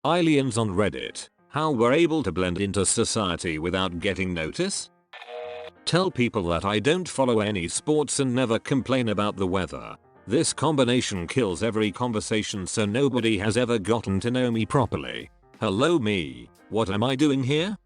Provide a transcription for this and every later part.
Aliens on Reddit. How we're able to blend into society without getting notice? Tell people that I don't follow any sports and never complain about the weather. This combination kills every conversation, so nobody has ever gotten to know me properly. Hello me, what am I doing here?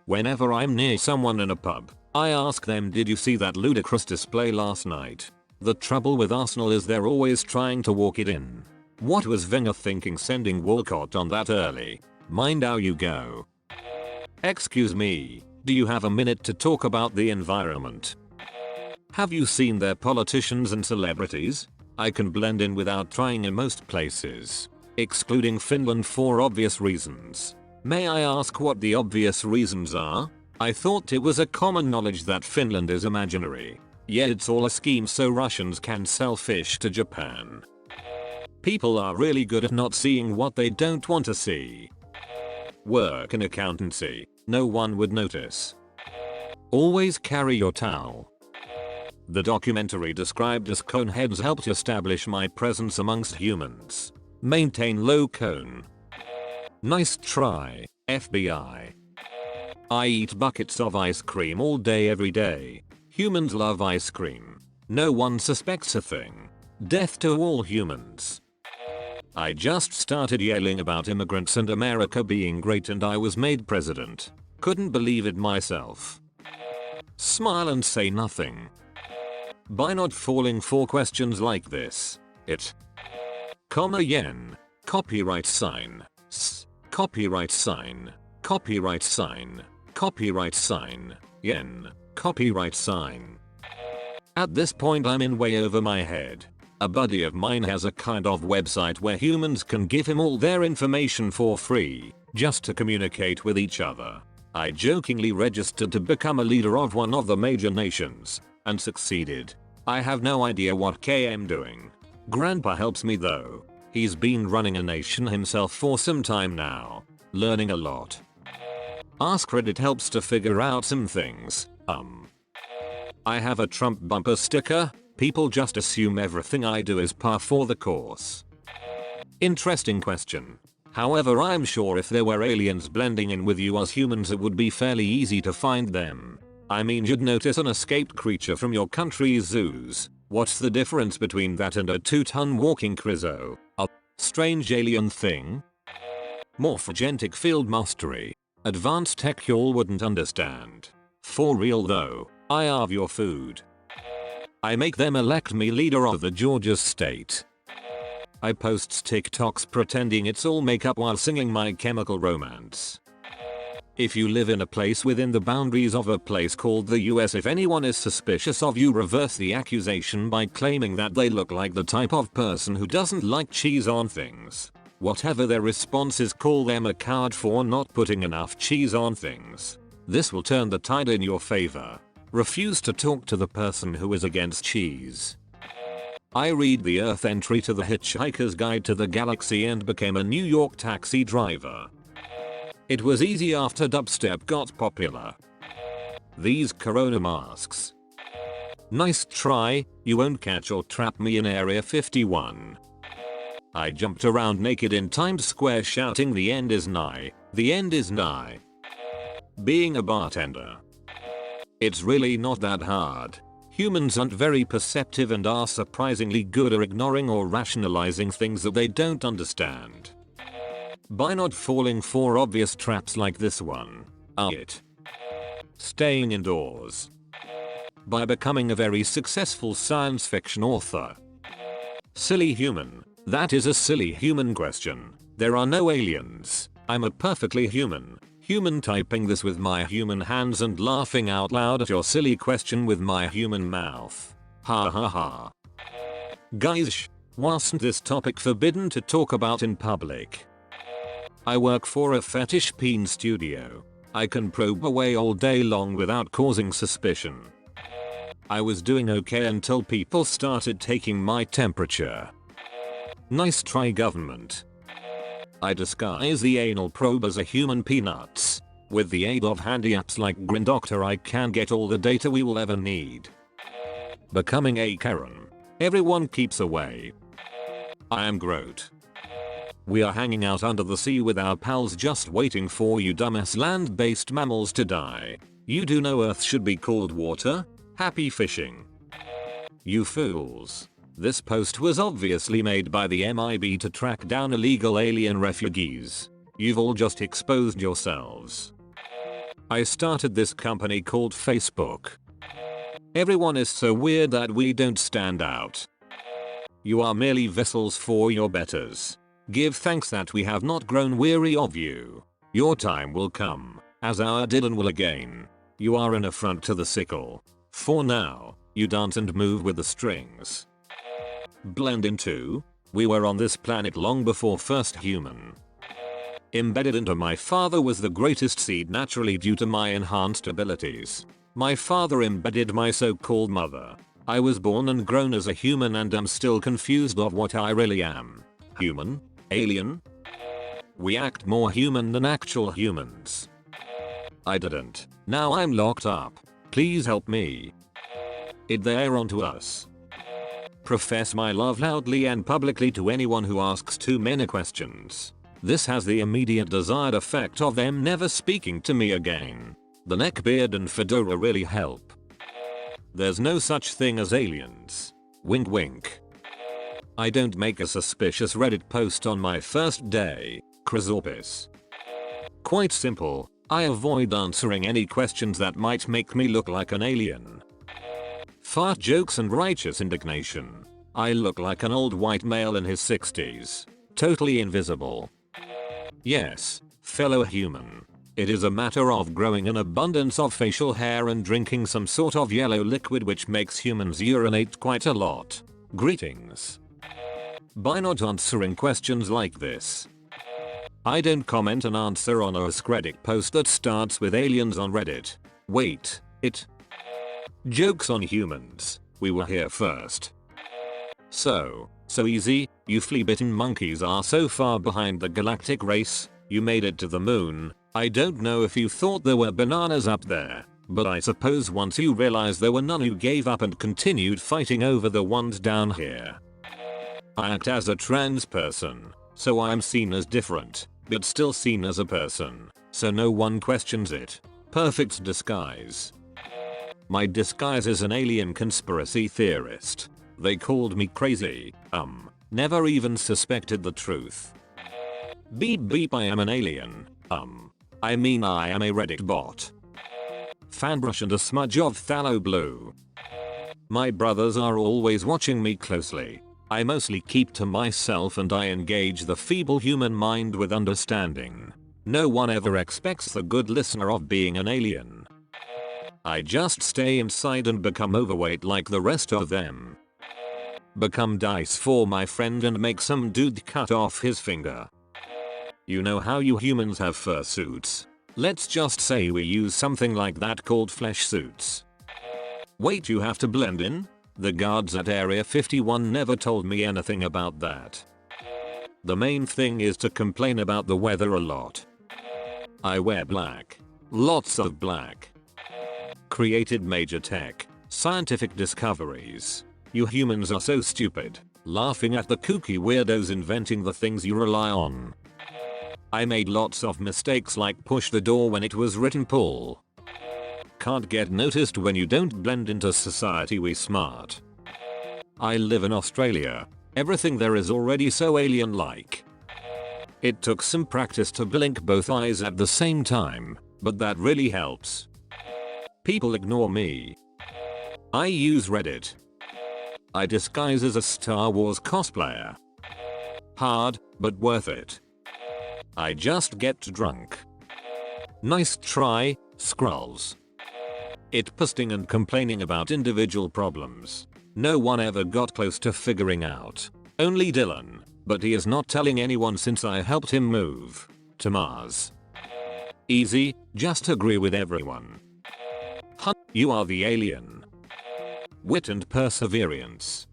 Whenever I'm near someone in a pub, I ask them, did you see that ludicrous display last night? The trouble with Arsenal is they're always trying to walk it in. What was Wenger thinking sending Walcott on that early? Mind how you go. Excuse me, do you have a minute to talk about the environment? Have you seen their politicians and celebrities? I can blend in without trying in most places, excluding Finland for obvious reasons. May I ask what the obvious reasons are? I thought it was a common knowledge that Finland is imaginary. Yeah, it's all a scheme so Russians can sell fish to Japan. People are really good at not seeing what they don't want to see. Work in accountancy, no one would notice. Always carry your towel. The documentary described as coneheads helped establish my presence amongst humans. Maintain low cone. Nice try, FBI. I eat buckets of ice cream all day every day. Humans love ice cream. No one suspects a thing. Death to all humans. I just started yelling about immigrants and America being great and I was made president. Couldn't believe it myself. Smile and say nothing. By not falling for questions like this. It. Yen. Copyright sign. S. Copyright sign. Copyright sign. Copyright sign. Yen. Copyright sign. At this point I'm in way over my head. A buddy of mine has a kind of website where humans can give him all their information for free, just to communicate with each other. I jokingly registered to become a leader of one of the major nations, and succeeded. I have no idea what I'm doing. Grandpa helps me though. He's been running a nation himself for some time now. Learning a lot. AskReddit helps to figure out some things. I have a Trump bumper sticker. People just assume everything I do is par for the course. Interesting question. However, I'm sure if there were aliens blending in with you as humans it would be fairly easy to find them. I mean, you'd notice an escaped creature from your country's zoos. What's the difference between that and a 2-ton walking Crizzo? A strange alien thing? Morphogenetic field mastery. Advanced tech y'all wouldn't understand. For real though, I have your food. I make them elect me leader of the Georgia state. I posts TikToks pretending it's all makeup while singing My Chemical Romance. If you live in a place within the boundaries of a place called the US, if anyone is suspicious of you, reverse the accusation by claiming that they look like the type of person who doesn't like cheese on things. Whatever their response is, call them a coward for not putting enough cheese on things. This will turn the tide in your favor. Refuse to talk to the person who is against cheese. I read the Earth entry to the Hitchhiker's Guide to the Galaxy and became a New York taxi driver. It was easy after dubstep got popular. These corona masks. Nice try, you won't catch or trap me in Area 51. I jumped around naked in Times Square shouting the end is nigh, the end is nigh. Being a bartender. It's really not that hard. Humans aren't very perceptive and are surprisingly good at ignoring or rationalizing things that they don't understand. By not falling for obvious traps like this one. It. Staying indoors. By becoming a very successful science fiction author. Silly human. That is a silly human question. There are no aliens. I'm a perfectly human typing this with my human hands and laughing out loud at your silly question with my human mouth. Ha ha ha. Guys, wasn't this topic forbidden to talk about in public? I work for a fetish peen studio. I can probe away all day long without causing suspicion. I was doing okay until people started taking my temperature. Nice try, government. I disguise the anal probe as a human peanuts. With the aid of handy apps like Grindoctor I can get all the data we will ever need. Becoming a Karen. Everyone keeps away. I am Groot. We are hanging out under the sea with our pals just waiting for you dumbass land-based mammals to die. You do know Earth should be called water? Happy fishing. You fools. This post was obviously made by the MIB to track down illegal alien refugees. You've all just exposed yourselves. I started this company called Facebook. Everyone is so weird that we don't stand out. You are merely vessels for your betters. Give thanks that we have not grown weary of you. Your time will come, as our Dylan will again. You are an affront to the sickle. For now, you dance and move with the strings. Blend into? We were on this planet long before first human. Embedded into my father was the greatest seed naturally due to my enhanced abilities. My father embedded my so-called mother. I was born and grown as a human and am still confused of what I really am. Human? Alien? We act more human than actual humans. I didn't. Now I'm locked up. Please help me. They're onto us. Profess my love loudly and publicly to anyone who asks too many questions. This has the immediate desired effect of them never speaking to me again. The neckbeard and fedora really help. There's no such thing as aliens. Wink wink. I don't make a suspicious Reddit post on my first day. Chrysorbis. Quite simple. I avoid answering any questions that might make me look like an alien. Fart jokes and righteous indignation. I look like an old white male in his 60s. Totally invisible. Yes, fellow human. It is a matter of growing an abundance of facial hair and drinking some sort of yellow liquid which makes humans urinate quite a lot. Greetings. By not answering questions like this. I don't comment and answer on a AskReddit post that starts with aliens on Reddit. Wait, it? Jokes on humans. We were here first. So easy, you flea-bitten monkeys are so far behind the galactic race, you made it to the moon. I don't know if you thought there were bananas up there, but I suppose once you realize there were none you gave up and continued fighting over the ones down here. I act as a trans person, so I am seen as different, but still seen as a person, so no one questions it. Perfect disguise. My disguise is an alien conspiracy theorist. They called me crazy, never even suspected the truth. Beep beep, I am an alien, I mean I am a Reddit bot. Fanbrush and a smudge of phthalo blue. My brothers are always watching me closely. I mostly keep to myself and I engage the feeble human mind with understanding. No one ever expects the good listener of being an alien. I just stay inside and become overweight like the rest of them. Become dice for my friend and make some dude cut off his finger. You know how you humans have fursuits? Let's just say we use something like that called flesh suits. Wait, you have to blend in? The guards at Area 51 never told me anything about that. The main thing is to complain about the weather a lot. I wear black. Lots of black. Created major tech, scientific discoveries. You humans are so stupid, laughing at the kooky weirdos inventing the things you rely on. I made lots of mistakes like push the door when it was written pull. Can't get noticed when you don't blend into society, we smart. I live in Australia. Everything there is already so alien-like. It took some practice to blink both eyes at the same time, but that really helps. People ignore me. I use Reddit. I disguise as a Star Wars cosplayer. Hard, but worth it. I just get drunk. Nice try, Skrulls. It posting and complaining about individual problems. No one ever got close to figuring out. Only Dylan, but he is not telling anyone since I helped him move to Mars. Easy, just agree with everyone. You are the alien. Wit and perseverance.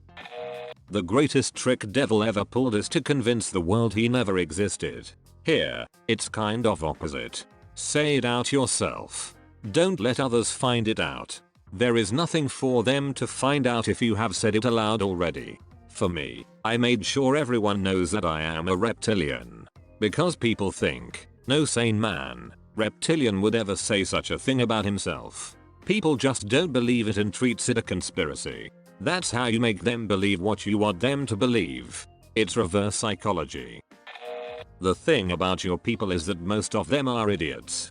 The greatest trick devil ever pulled is to convince the world he never existed. Here, it's kind of opposite. Say it out yourself. Don't let others find it out. There is nothing for them to find out if you have said it aloud already. For me, I made sure everyone knows that I am a reptilian. Because people think, no sane man, reptilian would ever say such a thing about himself. People just don't believe it and treats it a conspiracy. That's how you make them believe what you want them to believe. It's reverse psychology. The thing about your people is that most of them are idiots.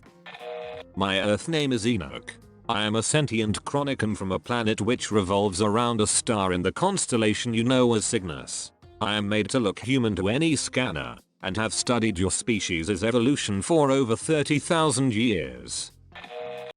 My Earth name is Enoch. I am a sentient chronicum from a planet which revolves around a star in the constellation you know as Cygnus. I am made to look human to any scanner, and have studied your species' evolution for over 30,000 years.